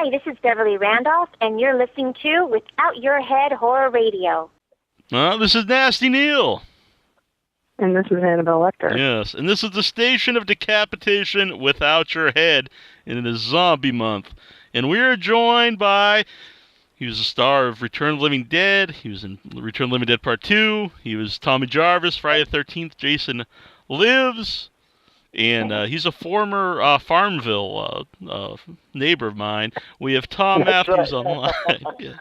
Hi, this is Beverly Randolph, and you're listening to Without Your Head Horror Radio. This is Nasty Neil. And this is Annabelle Lecter. Yes, and this is the Station of Decapitation Without Your Head, and it is Zombie Month. And we are joined by, he was a star of Return of the Living Dead, he was in Return of the Living Dead Part 2, he was Tommy Jarvis, Friday the 13th, Jason Lives, and he's a former Farmville neighbor of mine. We have Thom Mathews online. Yes.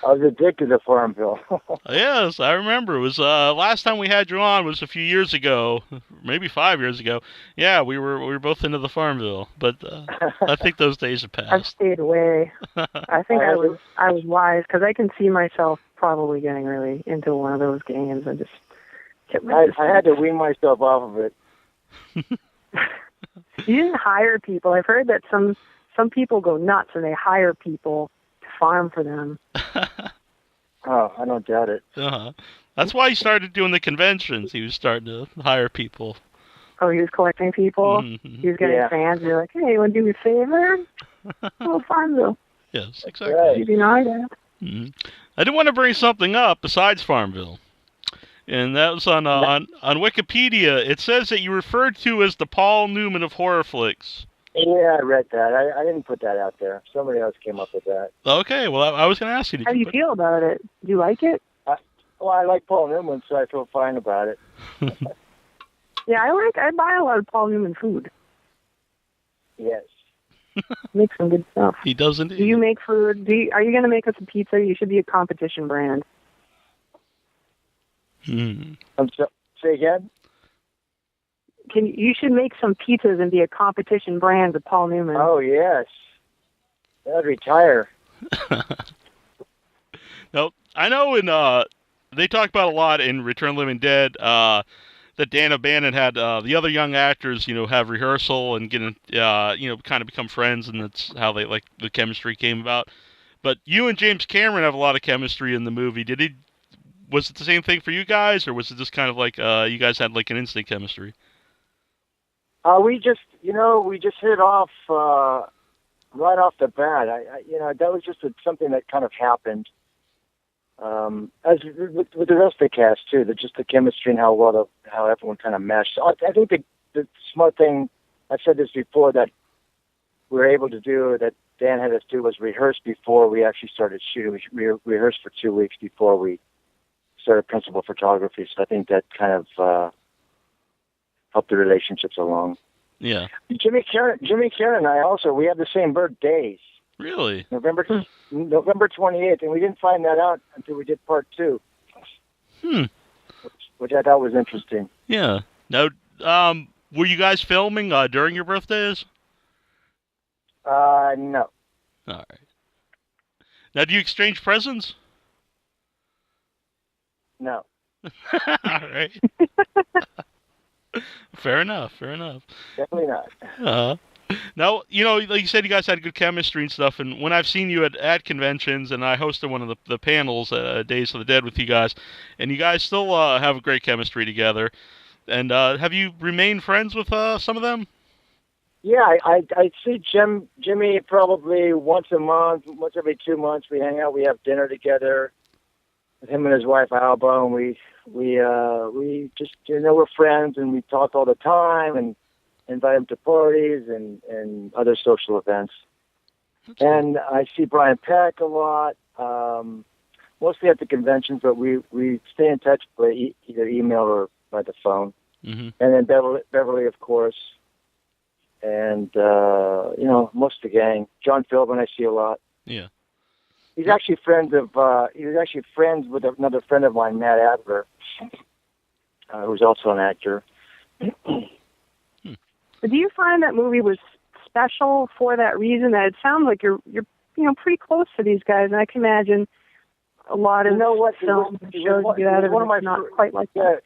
I was addicted to Farmville. Yes, I remember. It was last time we had you on was a few years ago, maybe 5 years ago. Yeah, we were both into the Farmville, but I think those days have passed. I've stayed away. I think I was wise because I can see myself probably getting really into one of those games and just kept I had to wean myself off of it. You didn't hire people. I've heard that some people go nuts and they hire people to farm for them. Oh, I don't doubt it. Uh-huh. That's why he started doing the conventions. He was starting to hire people. Oh, he was collecting people? Mm-hmm. He was getting fans. You're like, hey, you want to do me a favor? Oh, Farmville. Yes, exactly. Right. You know that. Mm-hmm. I did want to bring something up besides Farmville. And that was on Wikipedia. It says that you referred to as the Paul Newman of horror flicks. Yeah, I read that. I didn't put that out there. Somebody else came up with that. Okay, well, I was going to ask you. How do you feel about it? Do you like it? Well, I like Paul Newman, so I feel fine about it. Yeah, I buy a lot of Paul Newman food. Yes. Make some good stuff. He does indeed. Do you make food? Are you going to make us a pizza? You should be a competition brand. Say again? You should make some pizzas and be a competition brand with Paul Newman. Oh, yes. I'd retire. No, I know they talk about a lot in Return of the Living Dead that Dan O'Bannon had the other young actors, have rehearsal and get kind of become friends, and that's how the chemistry came about. But you and James Cameron have a lot of chemistry in the movie. Was it the same thing for you guys, or was it just kind of like you guys had like an instant chemistry? We just hit it off right off the bat. That was just something that kind of happened. As with the rest of the cast too, just the chemistry and how everyone kind of meshed. I think the smart thing, I've said this before, that we were able to do, that Dan had us do, was rehearse before we actually started shooting. We rehearsed for 2 weeks before we started principal photography. So I think that kind of help the relationships along. Yeah. Jimmy Karen and I also, we have the same birthdays. Really? November 28th, and we didn't find that out until we did part 2. Which I thought was interesting. Yeah. Now, were you guys filming during your birthdays? No. All right. Now, do you exchange presents? No. All right. Fair enough. Definitely not. Now, like you said, you guys had good chemistry and stuff, and when I've seen you at conventions, and I hosted one of the panels, Days of the Dead, with you guys, and you guys still have a great chemistry together. And have you remained friends with some of them? Yeah, I see Jimmy probably once a month, once every 2 months. We hang out, we have dinner together with him and his wife Alba, and we just we're friends, and we talk all the time, and invite him to parties and other social events. And I see Brian Peck a lot, mostly at the conventions, but we stay in touch by either email or by the phone. Mm-hmm. And then Beverly, of course, and most of the gang. John Philbin I see a lot. Yeah. He's actually friends with another friend of mine, Matt Adler, who's also an actor. Do you find that movie was special for that reason? That it sounds like you're pretty close to these guys, and I can imagine a lot of films and shows you get out of it not quite like that.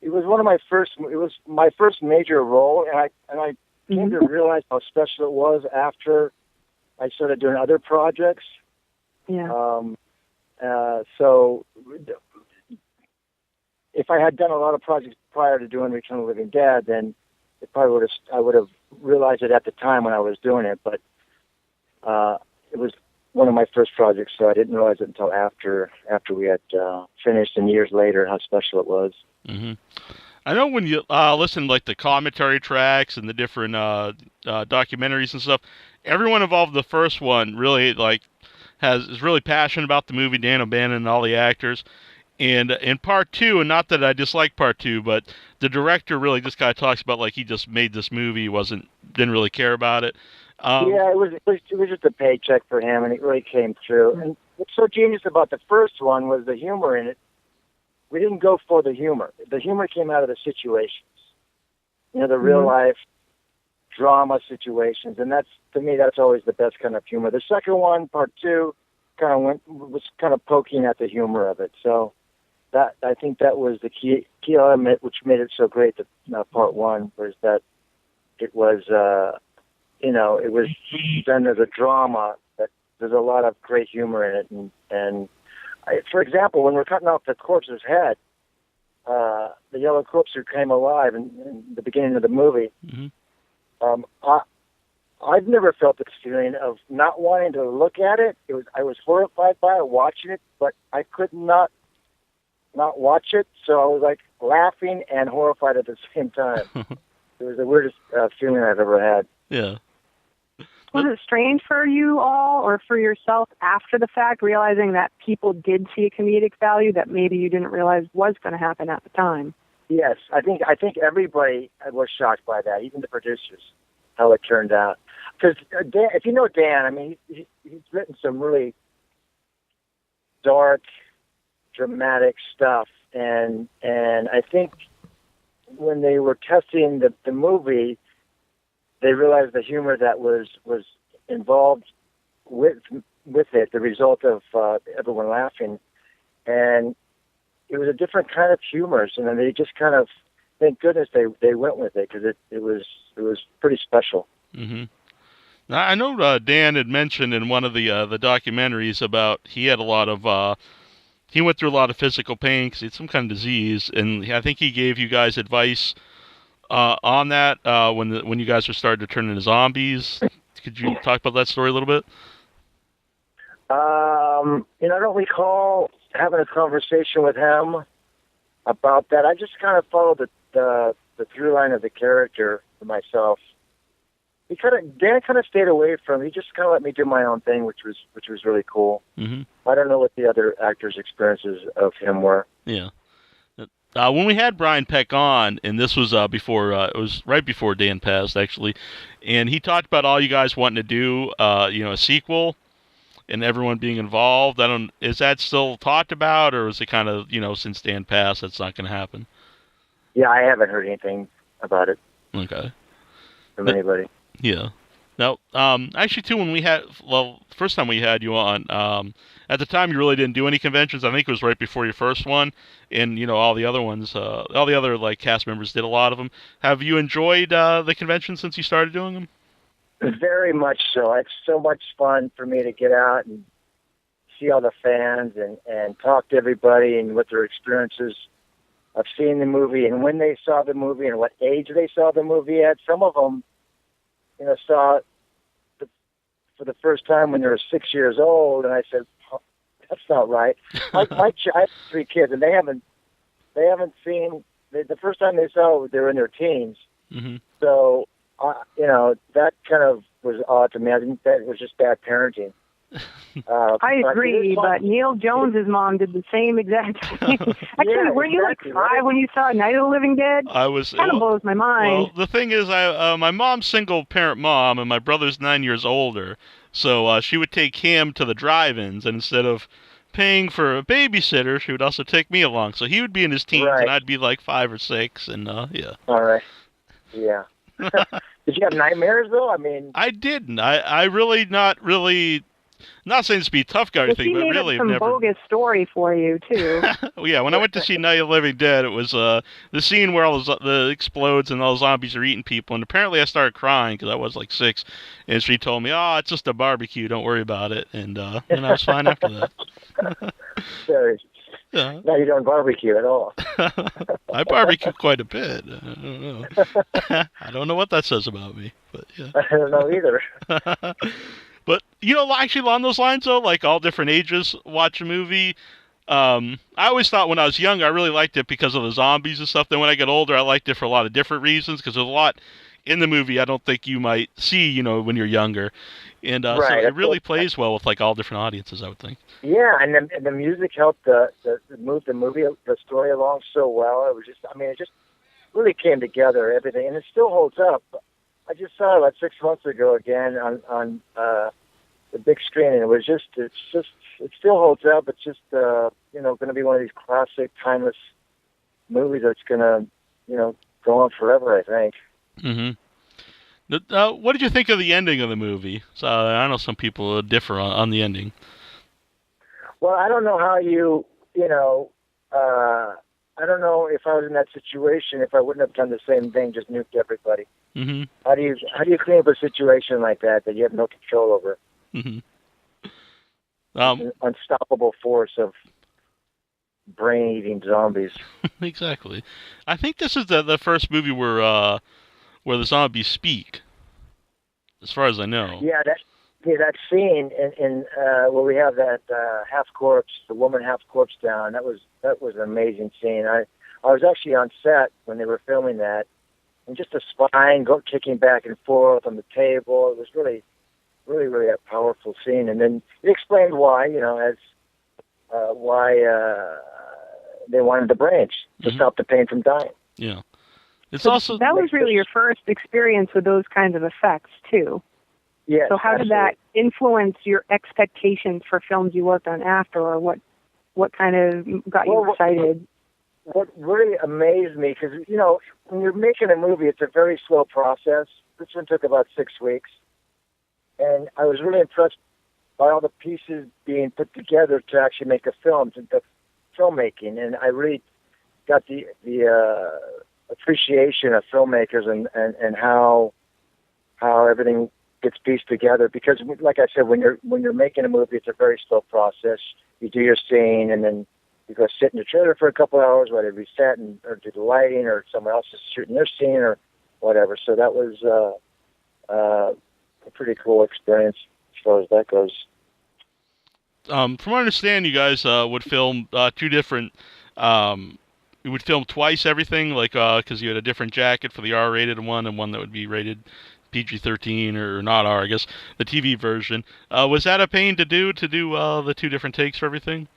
It was my first major role, and I came to realize how special it was after I started doing other projects. Yeah. So if I had done a lot of projects prior to doing Return of the Living Dead, then I would have realized it at the time when I was doing it. But it was one of my first projects, so I didn't realize it until after we had finished, and years later how special it was. Mm-hmm. I know when you listen to like the commentary tracks and the different documentaries and stuff, everyone involved in the first one really is really passionate about the movie, Dan O'Bannon and all the actors. And in part two, and not that I dislike part two, but the director really just kind of talks about like he just made this movie, didn't really care about it. Yeah, it was just a paycheck for him, and it really came through. And what's so genius about the first one was the humor in it. We didn't go for the humor. The humor came out of the situations, the real life drama situations, and to me that's always the best kind of humor. The second one, part two, was kind of poking at the humor of it. So I think that was the key element, which made it so great. That part one was that it was it was done as a drama. That there's a lot of great humor in it, and for example, when we're cutting off the corpse's head, the yellow corpse who came alive in the beginning of the movie, I've never felt this feeling of not wanting to look at it. I was horrified by it, watching it, but I could not watch it, so I was like laughing and horrified at the same time. It was the weirdest feeling I've ever had. Yeah. Was it strange for you all or for yourself after the fact, realizing that people did see a comedic value that maybe you didn't realize was going to happen at the time? Yes, I think everybody was shocked by that, even the producers, how it turned out. Because if you know Dan, I mean, he's written some really dark, dramatic stuff, and I think when they were testing the movie, they realized the humor that was involved with it, the result of everyone laughing, and it was a different kind of humor. And then they just kind of, thank goodness they went with it, because it was pretty special. Mm-hmm. Now, I know Dan had mentioned in one of the documentaries about he had a lot of he went through a lot of physical pain because he had some kind of disease, and I think he gave you guys advice on that when you guys were starting to turn into zombies. Could you talk about that story a little bit? I don't recall having a conversation with him about that. I just kind of followed the through line of the character for myself. Dan kind of stayed away from. He just kind of let me do my own thing, which was really cool. Mm-hmm. I don't know what the other actors' experiences of him were. Yeah. When we had Brian Peck on, and this was before, it was right before Dan passed, actually, and he talked about all you guys wanting to do, a sequel, and everyone being involved. Is that still talked about, or is it kind of, since Dan passed, that's not going to happen? Yeah, I haven't heard anything about it. Okay. From anybody. Yeah. Now, actually, too, the first time we had you on, at the time you really didn't do any conventions. I think it was right before your first one, and all the other ones, all the other cast members did a lot of them. Have you enjoyed the convention since you started doing them? Very much so. It's so much fun for me to get out and see all the fans and talk to everybody and what their experiences of seeing the movie and when they saw the movie and what age they saw the movie at. Some of them, saw it for the first time when they were 6 years old, and I said, oh, "That's not right." I have 3 kids, and they haven't seen the first time they saw it. They were in their teens, so that kind of was odd to me. I think that was just bad parenting. I agree, but Neil Jones's mom did the same exact thing. Actually, were you 5 when you saw Night of the Living Dead? I was. Kind of blows my mind. Well, the thing is, my mom's single parent mom, and my brother's 9 years older, so she would take him to the drive-ins, and instead of paying for a babysitter, she would also take me along. So he would be in his teens, and I'd be 5 or 6, and yeah. All right. Yeah. Did you have nightmares though? I mean, I didn't. I really not really. Not saying this to be a tough guy or anything, but really I've never... bogus story for you, too. Well, yeah, when I went to see Night of the Living Dead, it was the scene where all the explodes and all the zombies are eating people, and apparently I started crying because I was 6, and she told me, "Oh, it's just a barbecue, don't worry about it," and I was fine after that. Sorry. Yeah. Now you don't barbecue at all. I barbecue quite a bit. I don't know. I don't know what that says about me, but yeah. I don't know either. But, actually along those lines, though, like all different ages watch a movie. I always thought when I was young, I really liked it because of the zombies and stuff. Then when I get older, I liked it for a lot of different reasons because there's a lot in the movie I don't think you might see, when you're younger. And so it really plays well with like all different audiences, I would think. Yeah, and the music helped move the story along so well. It was just, it just really came together, everything, and it still holds up. I just saw it about 6 months ago again on the big screen, and it still holds up. It's just going to be one of these classic, timeless movies that's going to go on forever, I think. Mm-hmm. What did you think of the ending of the movie? So I know some people differ on the ending. Well, I don't know how I don't know if I was in that situation, if I wouldn't have done the same thing, just nuked everybody. Mm-hmm. How do you clean up a situation like that you have no control over? Mm-hmm. An unstoppable force of brain-eating zombies. Exactly. I think this is the first movie where the zombies speak, as far as I know. Yeah, that scene in where we have that half corpse, the woman half corpse down. That was an amazing scene. I was actually on set when they were filming that, and just the spine kicking back and forth on the table. It was really, really, really a powerful scene. And then it explained why, why they wanted the brains to stop the pain from dying. Yeah. That was really your first experience with those kinds of effects, too. Yes, so how did that influence your expectations for films you worked on after, or what kind of got you excited? What really amazed me, because, when you're making a movie, it's a very slow process. This one took about 6 weeks. And I was really impressed by all the pieces being put together to actually make a film, the filmmaking. And I really got the appreciation of filmmakers and how everything gets pieced together. Because, like I said, when you're making a movie, it's a very slow process. You do your scene, and then you go sit in the trailer for a couple hours while they reset or do the lighting, or someone else is shooting their scene or whatever. So that was a pretty cool experience as far as that goes. From what I understand, you guys would film two different. You would film twice everything, like because you had a different jacket for the R-rated one and one that would be rated PG-13 or not R, I guess, the TV version. Was that a pain to do the two different takes for everything?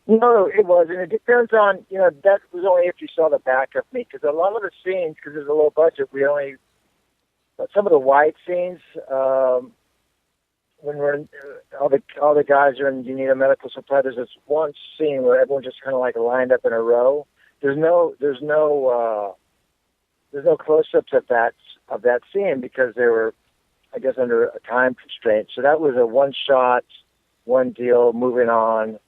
No, it wasn't. It depends on, that was only if you saw the back of me, because a lot of the scenes, because there's a low budget, some of the wide scenes, when we're in, all the guys are in, you need a medical supply, there's this one scene where everyone just kind of like lined up in a row. There's no close-ups of that scene because they were, I guess, under a time constraint. So that was a one shot, one deal, moving on.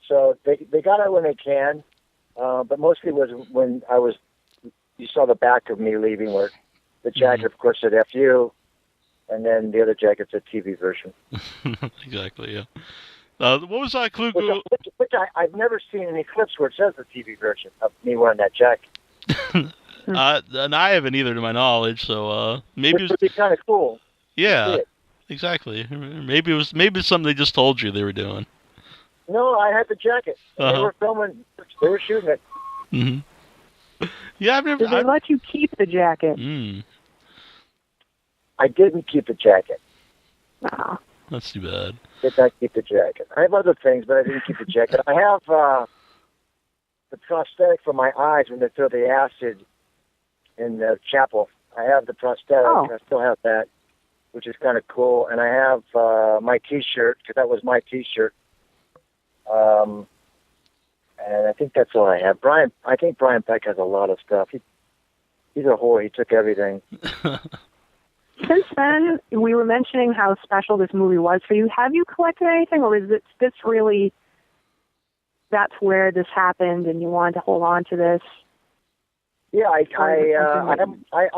So they got it when they can, but mostly was when you saw the back of me leaving, where the jacket, of course, said "F-U," and then the other jacket said TV version. Exactly, yeah. What was Klug? Which I've never seen any clips where it says the TV version of me wearing that jacket. And I haven't either, to my knowledge. So maybe Which would be kind of cool. Yeah, exactly. Maybe it's something they just told you they were doing. No, I had the jacket. They were filming. They were shooting it. Mm-hmm. Yeah, I've never. Did they let you keep the jacket? I didn't keep the jacket. No. That's too bad. Did not keep the jacket. I have other things, but I didn't keep the jacket. I have the prosthetic for my eyes when they throw the acid in the chapel. I have the prosthetic. Oh. I still have that, which is kind of cool. And I have my T-shirt, because that was my T-shirt. And I think that's all I have. I think Brian Peck has a lot of stuff. He's a whore. He took everything. Since then, we were mentioning how special this movie was for you. Have you collected anything, or is this really, that's where this happened and you wanted to hold on to this? Yeah, I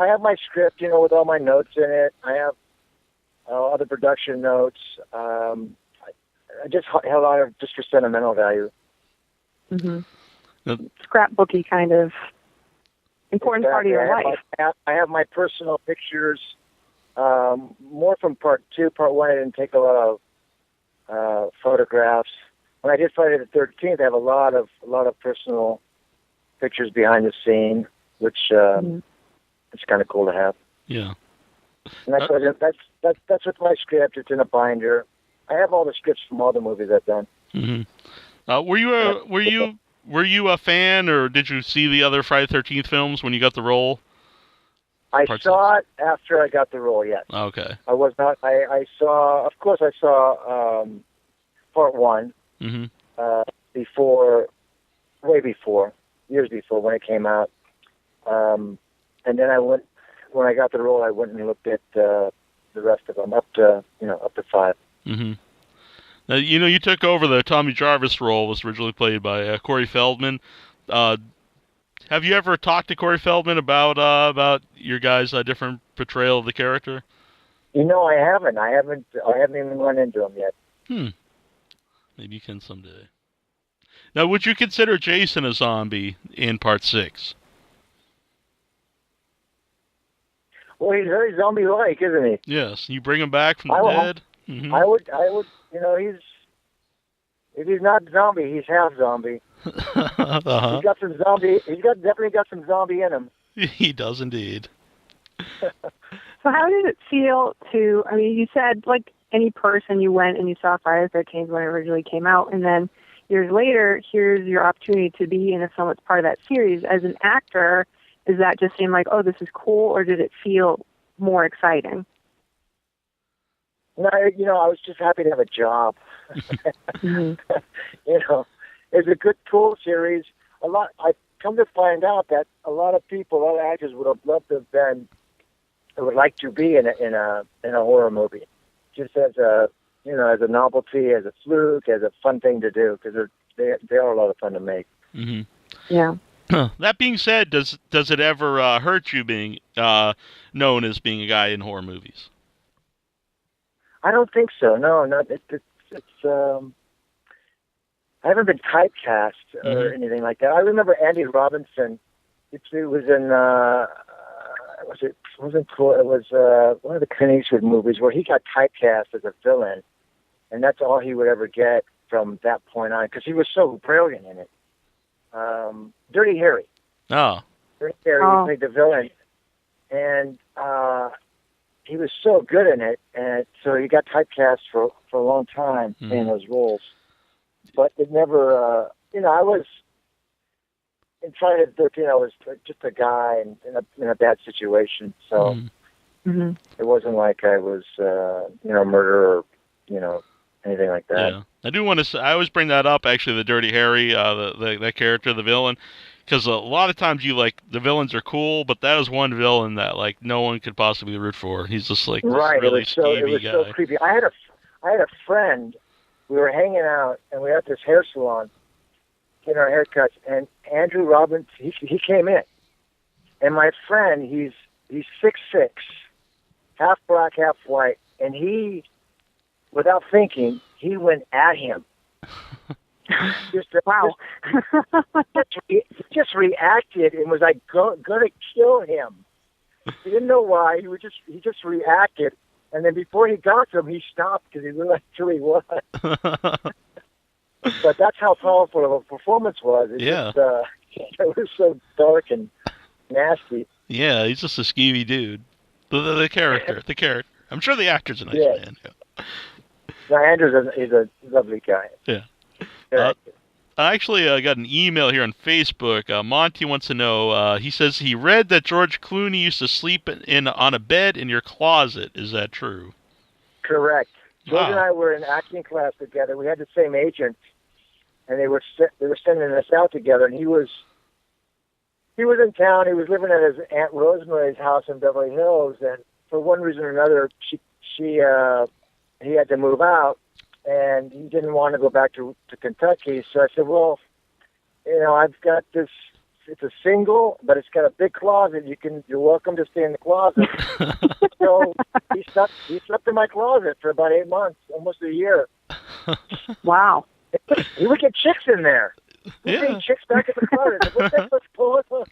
have my script, with all my notes in it. I have other production notes. I just held on just for sentimental value. Mm-hmm. Scrapbooky kind of important part of your life. I have my personal pictures More from part 2. Part 1, I didn't take a lot of photographs. When I did Friday the 13th, I have a lot of personal pictures behind the scene, which it's kind of cool to have. Yeah. And that's with my script. It's in a binder. I have all the scripts from all the movies I've done. Mm-hmm. Were you a fan, or did you see the other Friday the 13th films when you got the role? I saw it after I got the role. Yes. Okay. I was not. I saw. Of course, I saw part 1 before, years before when it came out. And then I went, when I got the role, I went and looked at the rest of them up to 5. Mm-hmm. Now, you took over the Tommy Jarvis role, was originally played by Corey Feldman. Have you ever talked to Corey Feldman about your guys' different portrayal of the character? I haven't. I haven't even run into him yet. Maybe you can someday. Now, would you consider Jason a zombie in part 6? Well, he's very zombie-like, isn't he? Yes. You bring him back from the dead? Mm-hmm. I would, if he's not zombie, he's half zombie. Uh-huh. He's definitely got some zombie in him. He does indeed. So how did it feel to, you said, like any person, you went and you saw Friday the 13th when it originally came out, and then years later, here's your opportunity to be in a film that's part of that series. As an actor, does that just seem like, oh, this is cool, or did it feel more exciting? No, I was just happy to have a job. It's a good, cool series. I come to find out that a lot of actors would have loved to have been, would like to be in a horror movie, just as a novelty, as a fluke, as a fun thing to do, because they are a lot of fun to make. Mm-hmm. Yeah. That being said, does it ever hurt you being known as being a guy in horror movies? I don't think so. No, it's I haven't been typecast or anything like that. I remember Andy Robinson. It was in it was one of the Clint Eastwood movies where he got typecast as a villain, and that's all he would ever get from that point on because he was so brilliant in it. Dirty Harry. Oh. Dirty Harry played the villain, and he was so good in it, and so he got typecast for a long time in those roles. But it never, I was in Friday the 13th. I was just a guy in a bad situation, so it wasn't like I was, murderer or anything like that. Yeah, I do want to say, I always bring that up. Actually, the Dirty Harry, that character, the villain. Because a lot of times the villains are cool, but that is one villain that no one could possibly root for. He's just this really skeevy guy. So creepy. I had a friend. We were hanging out, and we were at this hair salon getting our haircuts. And Andrew Robbins, he came in, and my friend, he's 6'6", half black, half white, and he, without thinking, he went at him. Just reacted and was like gonna kill him. He didn't know why. He just reacted, and then before he got to him, he stopped because he realized who he was. But that's how powerful of a performance was. It was so dark and nasty. Yeah, he's just a skeevy dude. The character. I'm sure the actor's a nice man. Yeah. No, Andrew's he's a lovely guy. Yeah. I actually got an email here on Facebook. Monty wants to know, he says he read that George Clooney used to sleep on a bed in your closet. Is that true? Correct. George and I were in acting class together. We had the same agent, and they were sending us out together, and he was in town. He was living at his Aunt Rosemary's house in Beverly Hills, and for one reason or another, he had to move out. And he didn't want to go back to Kentucky. So I said, well, I've got this, it's a single, but it's got a big closet. You're welcome to stay in the closet. So he slept in my closet for about 8 months, almost a year. Wow. He would get chicks in there. He'd get chicks back in the closet. Let's pull it up.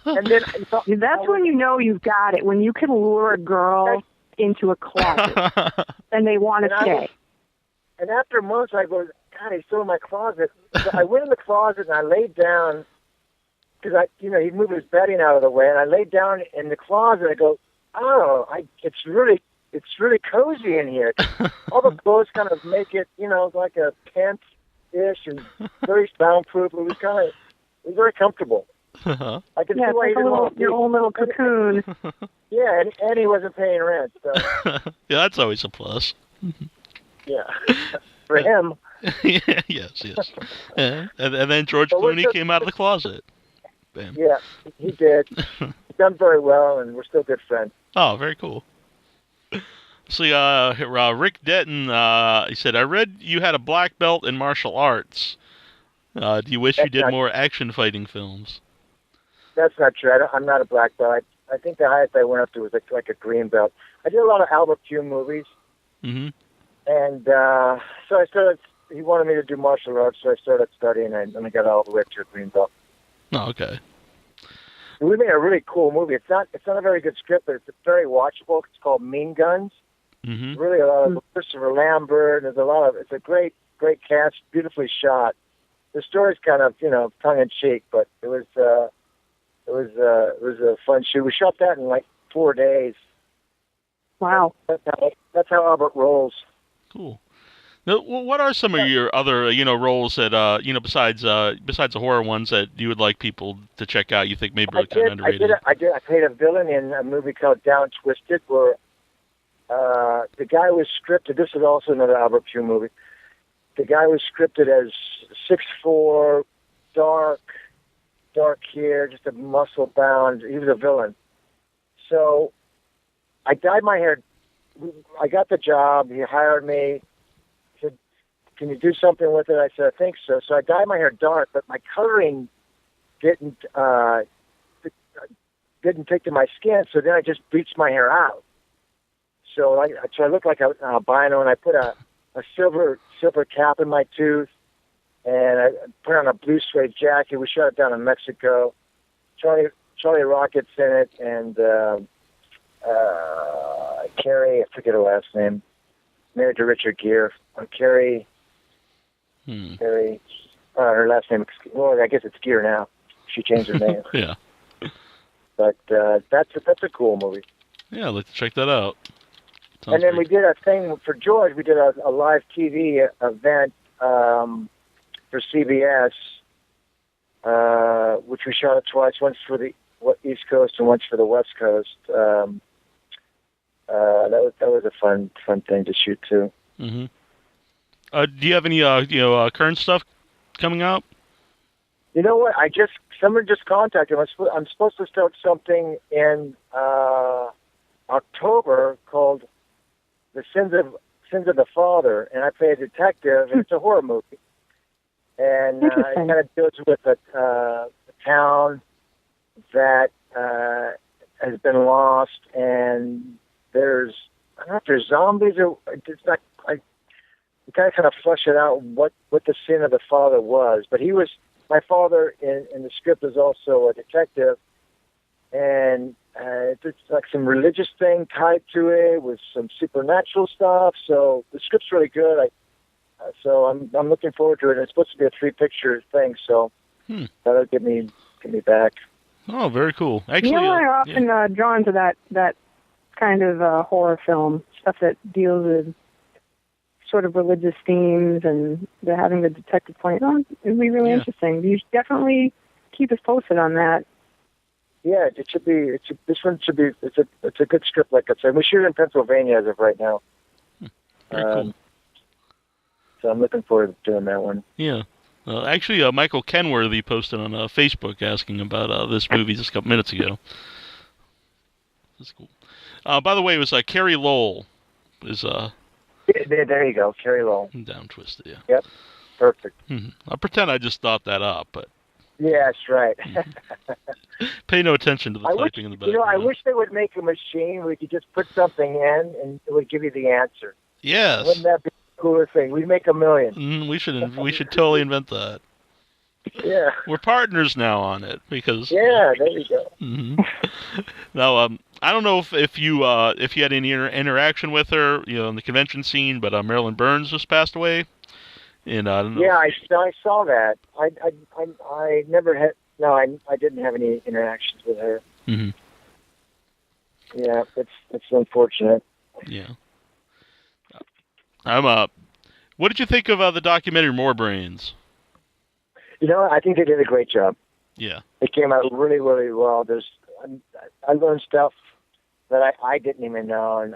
And then that's when you know you've got it. When you can lure a girl into a closet, and they want to stay. And after months, I go, God, he's still in my closet. So I went in the closet and I laid down because he'd moved his bedding out of the way, and I laid down in the closet. I go, oh, it's really cozy in here. All the clothes kind of make it, like a tent-ish and very soundproof. It was very comfortable. Uh-huh. I could see why he didn't want your own little cocoon. Yeah, and he wasn't paying rent. So. Yeah, that's always a plus. Yeah, for him. Yes. And then George Clooney came out of the closet. Bam. Yeah, he did. He's done very well, and we're still good friends. Oh, very cool. See, Rick Denton, he said, I read you had a black belt in martial arts. Do you wish you did more action fighting films? That's not true. I'm not a black belt. I think the highest I went up to was like a green belt. I did a lot of Albert Pugh movies. Mm-hmm. And so I started, he wanted me to do martial arts, so I started studying, and I got all the way up to a green belt. Oh, okay. We made a really cool movie. It's not a very good script, but it's very watchable. It's called Mean Guns. Mm-hmm. Really a lot of Christopher Lambert. There's it's a great cast, beautifully shot. The story's kind of, tongue in cheek, but it was a fun shoot. We shot that in like 4 days. Wow. That's how Albert rolls. Cool. Now, what are some of your other, roles that, besides the horror ones that you would like people to check out? You think maybe are kind of underrated? I played a villain in a movie called Down Twisted, where the guy was scripted. This is also another Albert Pugh movie. The guy was scripted as 6'4", dark hair, just a muscle bound. He was a villain. So I dyed my hair. I got the job. He hired me. He said, "Can you do something with it?" I said, "I think so." So I dyed my hair dark, but my coloring didn't take to my skin. So then I just bleached my hair out. So I looked like an albino, and I put a silver cap in my tooth, and I put on a blue suede jacket. We shot it down in Mexico. Charlie Rocket's in it, and Carrie, I forget her last name, married to Richard Gere. Carrie, her last name, well, I guess it's Gere now. She changed her name. Yeah. But that's a cool movie. Yeah, I'd like to check that out. Sounds and then we did a thing for George. We did a live TV event for CBS, which we shot it twice, once for the East Coast and once for the West Coast. That was a fun thing to shoot too. Mm-hmm. Do you have any current stuff coming up? You know what? Someone just contacted me. I'm supposed to start something in October called The Sins of the Father, and I play a detective, and it's a horror movie. And it kind of deals with a town that has been lost, and I don't know if there's zombies or it's not. We kind of flesh it out what the sin of the father was. But my father in the script is also a detective, and it's like some religious thing tied to it with some supernatural stuff. So the script's really good. So I'm looking forward to it. It's supposed to be a 3-picture thing, so that'll get me back. Oh, very cool. Actually, I'm often drawn to that kind of horror film, stuff that deals with sort of religious themes, and they're having the detective point. Oh, it'd be really interesting. You should definitely keep us posted on that. Yeah, it should be. This one should be. It's a good script, like I said. We shoot it in Pennsylvania as of right now. Very cool. So I'm looking forward to doing that one. Yeah. Actually, Michael Kenworthy posted on Facebook asking about this movie just a couple minutes ago. That's cool. By the way, it was Carrie Lowell. There you go, Carrie Lowell. Down Twisted, yeah. Yep, perfect. Mm-hmm. I'll pretend I just thought that up, but... Yeah, that's right. Pay no attention to the typing in the background. I wish they would make a machine where you could just put something in and it would give you the answer. Yes. Wouldn't that be the coolest thing? We'd make $1 million. We should totally invent that. Yeah. We're partners now on it because... Yeah, there you go. Mm-hmm. Now, I don't know if you had any interaction with her, in the convention scene, but Marilyn Burns just passed away, and I don't know. Yeah, I saw that. I never had. No, I didn't have any interactions with her. Mm-hmm. Yeah, it's unfortunate. Yeah. What did you think of the documentary More Brains? I think they did a great job. Yeah. It came out really, really well. I learned stuff that I didn't even know, and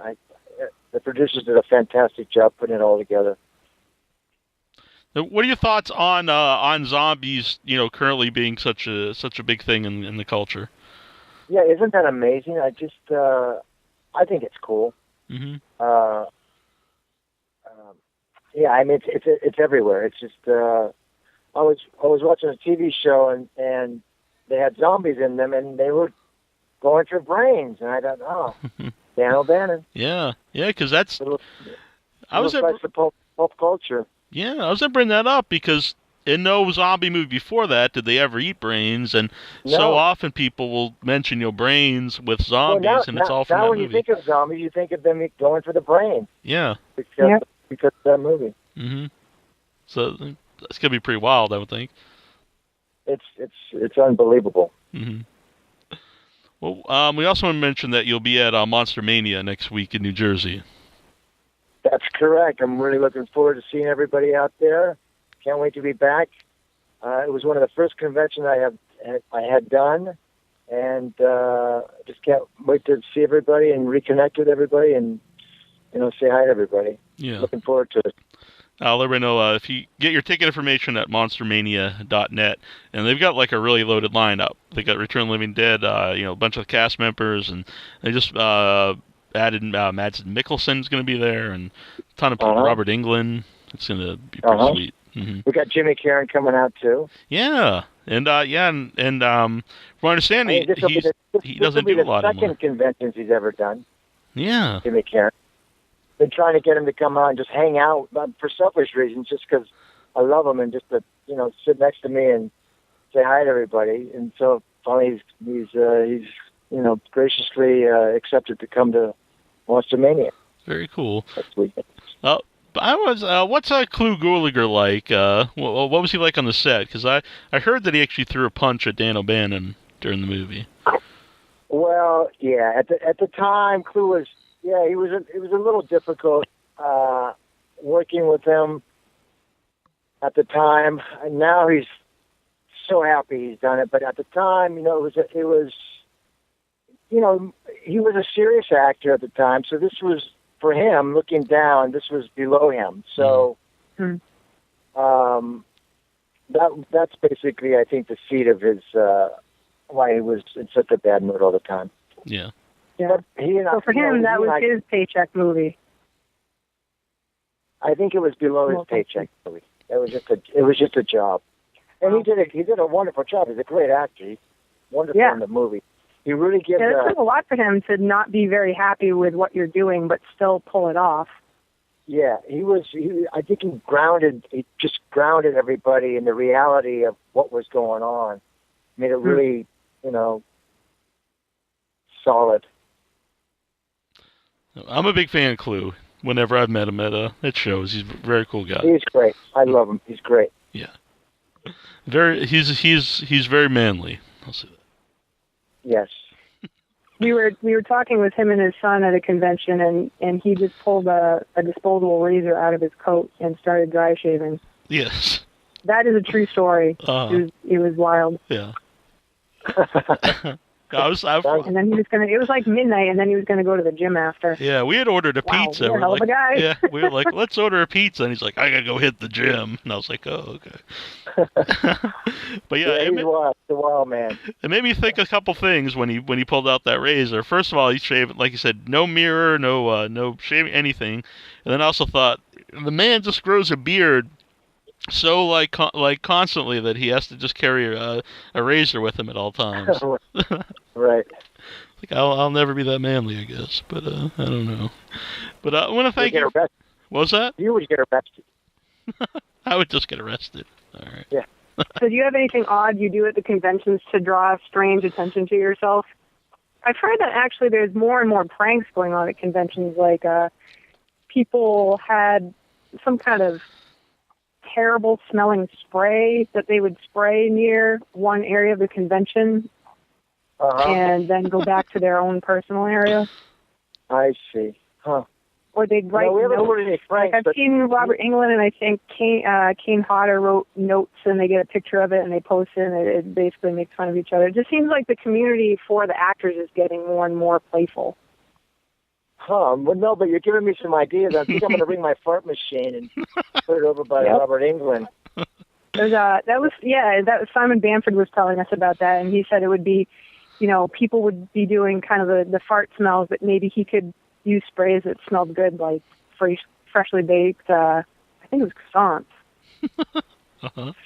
the producers did a fantastic job putting it all together. What are your thoughts on zombies? Currently being such a big thing in the culture. Yeah, isn't that amazing? I think it's cool. Mm-hmm. Yeah, I mean it's everywhere. It's just I was watching a TV show and they had zombies in them and they were going for brains, and I thought, oh, Dan O'Bannon. Yeah, because that's. I was the pop culture. Yeah, I was going to bring that up because in no zombie movie before that did they ever eat brains, and so often people will mention brains with zombies, and it's all from that movie. Now when you think of zombies, you think of them going for the brain. Yeah. Because of that movie. Mm-hmm. So it's going to be pretty wild, I would think. It's unbelievable. Mm-hmm. Well, we also want to mention that you'll be at Monster Mania next week in New Jersey. That's correct. I'm really looking forward to seeing everybody out there. Can't wait to be back. It was one of the first conventions I had done, and just can't wait to see everybody and reconnect with everybody and say hi to everybody. Yeah, looking forward to it. I'll let everybody know if you get your ticket information at monstermania.net, and they've got like a really loaded lineup. They got Return of the Living Dead, a bunch of cast members, and they just added Mads Mikkelsen's going to be there, and a ton of people. Robert Englund. It's going to be pretty sweet. Mm-hmm. We got Jimmy Karen coming out too. Yeah, and from my understanding, he doesn't do a lot anymore. This will be the second conventions he's ever done. Yeah, Jimmy Karen. Been trying to get him to come out and just hang out, but for selfish reasons, just because I love him and just to sit next to me and say hi to everybody. And so finally he's graciously accepted to come to Monster Mania. Very cool. Next weekend. What's Clu Gulager like? What was he like on the set? Because I heard that he actually threw a punch at Dan O'Bannon during the movie. Well, yeah. At the time, Clu was. Yeah, it was a little difficult working with him at the time. And now he's so happy he's done it. But at the time, he was a serious actor at the time. So this was, for him, looking down, this was below him. So that's basically, I think, the seed of his why he was in such a bad mood all the time. Yeah. Yeah. So for him, that was his paycheck movie. I think it was below his paycheck movie. It was just a job, and he did a wonderful job. He's a great actor. He's wonderful in the movie. He really gives. Yeah, it took a lot for him to not be very happy with what you're doing, but still pull it off. Yeah, I think he just grounded everybody in the reality of what was going on. Made it really, solid. I'm a big fan of Clu. Whenever I've met him at shows, he's a very cool guy. He's great. I love him. He's great. Yeah, he's very manly. I'll say that. Yes. We were talking with him and his son at a convention, and he just pulled a disposable razor out of his coat and started dry shaving. Yes. That is a true story. It was wild. Yeah. And then it was like midnight, and then he was gonna go to the gym after. Yeah, we had ordered a pizza. You're a hell of a guy. Yeah, we were like, let's order a pizza, and he's like, I gotta go hit the gym, and I was like, oh, okay. But yeah, he's a wild man. It made me think a couple things when he pulled out that razor. First of all, he shaved, like you said, no mirror, no shaving anything, and then I also thought the man just grows a beard so like constantly that he has to just carry a razor with him at all times. Right. Like I'll never be that manly, I guess. But I don't know. But I want to thank you. What was that? You would get arrested. I would just get arrested. All right. Yeah. So do you have anything odd you do at the conventions to draw strange attention to yourself? I've heard that actually there's more and more pranks going on at conventions. Like people had some kind of terrible smelling spray that they would spray near one area of the convention and then go back to their own personal area. I see. Huh. Or they'd write notes. Like I've seen Robert Englund and I think Kane Hodder wrote notes and they get a picture of it and they post it and it basically makes fun of each other. It just seems like the community for the actors is getting more and more playful. Huh. Well, no, but you're giving me some ideas. I think I'm going to bring my fart machine and put it over by Robert Englund. Simon Bamford was telling us about that, and he said it would be, people would be doing kind of the fart smells, but maybe he could use sprays that smelled good, like freshly baked, I think it was croissants.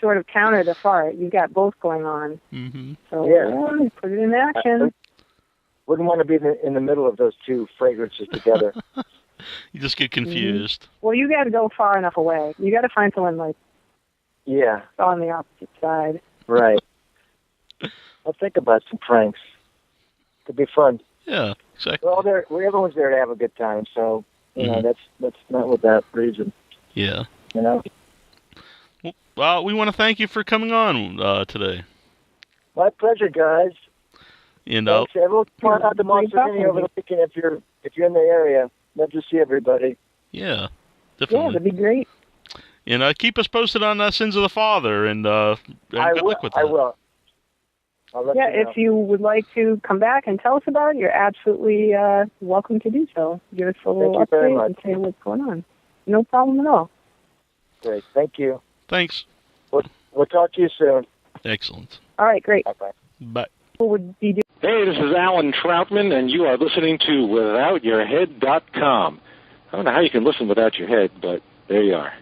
Sort of counter the fart. You've got both going on. Mm-hmm. So put it in action. Wouldn't want to be in the middle of those two fragrances together. You just get confused. Mm-hmm. Well, you got to go far enough away. You got to find someone on the opposite side. Right. I'll think about some pranks. Could be fun. Yeah, exactly. Well, everyone's there to have a good time, so that's not with that reason. Yeah. Well, we want to thank you for coming on today. My pleasure, guys. Thanks. Everyone come out to Monster over the weekend if you're in the area. Love to see everybody. Yeah, definitely. Yeah, that'd be great. And keep us posted on Sins of the Father, and good luck with that. I will. I'll let you know. If you would like to come back and tell us about it, you're absolutely welcome to do so. Give us a little update and say what's going on. No problem at all. Great. Thank you. Thanks. We'll talk to you soon. Excellent. All right, great. Bye-bye. Bye. Hey, this is Alan Troutman, and you are listening to withoutyourhead.com. I don't know how you can listen without your head, but there you are.